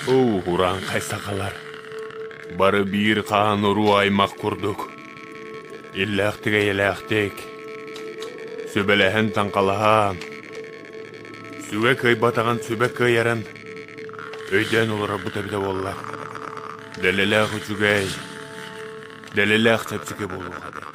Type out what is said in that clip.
Уран кайсакалар. Бары бир каан уру аймак курдук. Илләхтиге еләхтик. Сөбеләһен таңкалаһан. Сүгә көй батаган сүбәк көйәрен. Өйдән улары бутабида боллар. Дәлеләх үчүгәй. Дәлеләх чәпсике болуғады.